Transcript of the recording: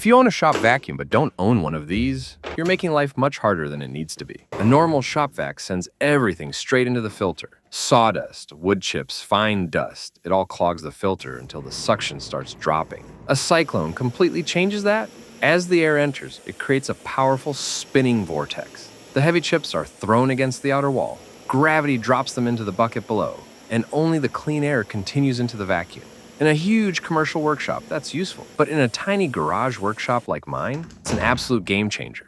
If you own a shop vacuum but don't own one of these, you're making life much harder than it needs to be. A normal shop vac sends everything straight into the filter. Sawdust, wood chips, fine dust, it all clogs the filter until the suction starts dropping. A cyclone completely changes that. As the air enters, it creates a powerful spinning vortex. The heavy chips are thrown against the outer wall. Gravity drops them into the bucket below, and only the clean air continues into the vacuum. In a huge commercial workshop, that's useful. But in a tiny garage workshop like mine, it's an absolute game changer.